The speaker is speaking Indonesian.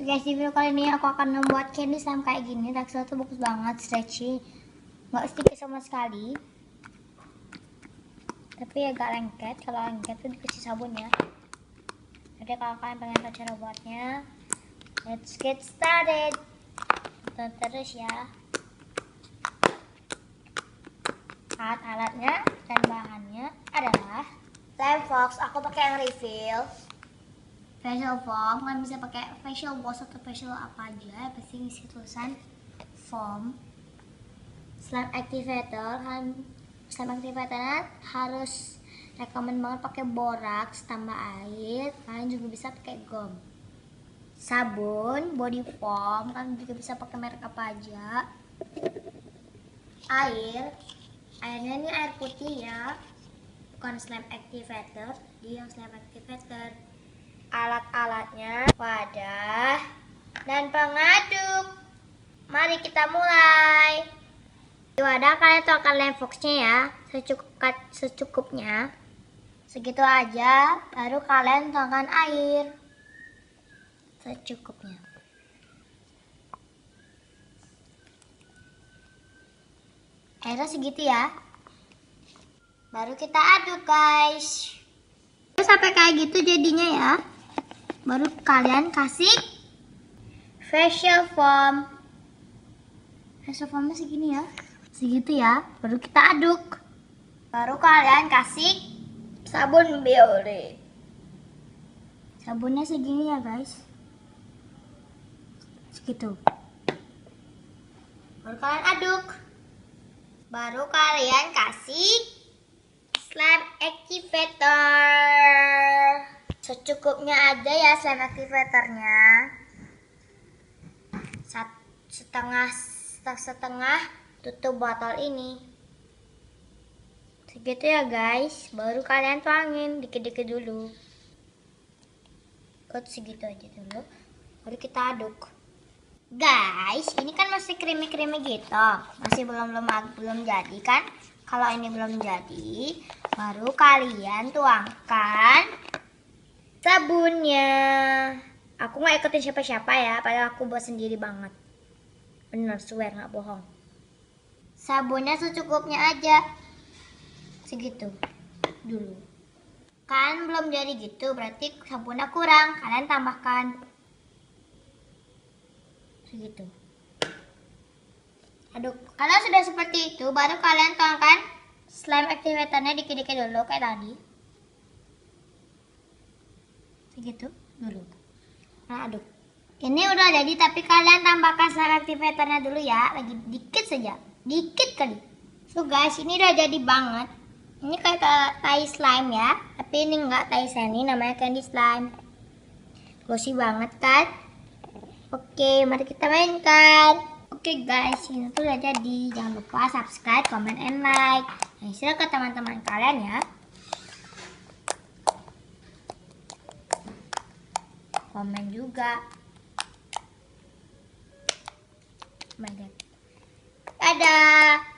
So guys, di video kali ini aku akan membuat candy slime kayak gini. Teksturnya tuh bagus banget, stretchy, nggak sticky sama sekali. Tapi agak lengket. Kalau lengket tuh dikasih sabun ya. Jadi kalau kalian pengen tahu cara buatnya, let's get started. Tonton terus ya. Alat-alatnya dan bahannya adalah Slime Fox. Aku pakai yang refill. Facial foam, kalian bisa pakai facial wash atau facial apa aja, pasti isi tulisan foam. Slime activator, slime activatornya harus rekomen banget pakai boraks tambah air. Kalian juga bisa pakai gum. Sabun, body foam, kalian juga bisa pakai merek apa aja. Airnya ini air putih ya, bukan slime activator. Dia yang slime activator. Alat-alatnya, wadah, dan pengaduk. Mari kita mulai. Di wadah kalian tuangkan Slime Fox-nya ya, secukupnya. Segitu aja, baru kalian tuangkan air secukupnya. Airnya segitu ya. Baru kita aduk guys. Sampai kayak gitu jadinya ya. Baru kalian kasih facial foam. Facial foamnya segini ya, segitu ya. Baru kita aduk. Baru kalian kasih sabun biore. Sabunnya segini ya guys, segitu. Baru kalian aduk. Baru kalian kasih slime activator. Secukupnya aja ya slime activatornya. Setengah tutup botol ini. Segitu ya guys. Baru kalian tuangin dikit-dikit dulu. Segitu aja dulu. Baru kita aduk. Guys, ini kan masih creamy-creamy gitu. Masih belum jadi kan? Kalau ini belum jadi, baru kalian tuangkan sabunnya. Aku nggak ikutin siapa-siapa ya, padahal aku buat sendiri banget. Bener, swear nggak bohong. Sabunnya secukupnya aja, segitu dulu. Kan belum jadi gitu, berarti sabunnya kurang. Kalian tambahkan segitu. Aduk. Kalau sudah seperti itu, baru kalian tuangkan slime activatornya dikit-dikit dulu kayak tadi. Segitu dulu. Nah, aduk. Ini udah jadi, tapi kalian tambahkan slime activatornya dulu ya, lagi dikit saja, dikit kali. So guys, ini udah jadi banget. Ini kayak tai slime ya, tapi ini enggak tai slime, ini namanya candy slime. Glossy banget kan? Oke, mari kita mainkan. Oke guys, ini tuh udah jadi. Jangan lupa subscribe, comment, and like. Dan share ke teman-teman kalian ya. Komen juga. Oh my god. Dadah.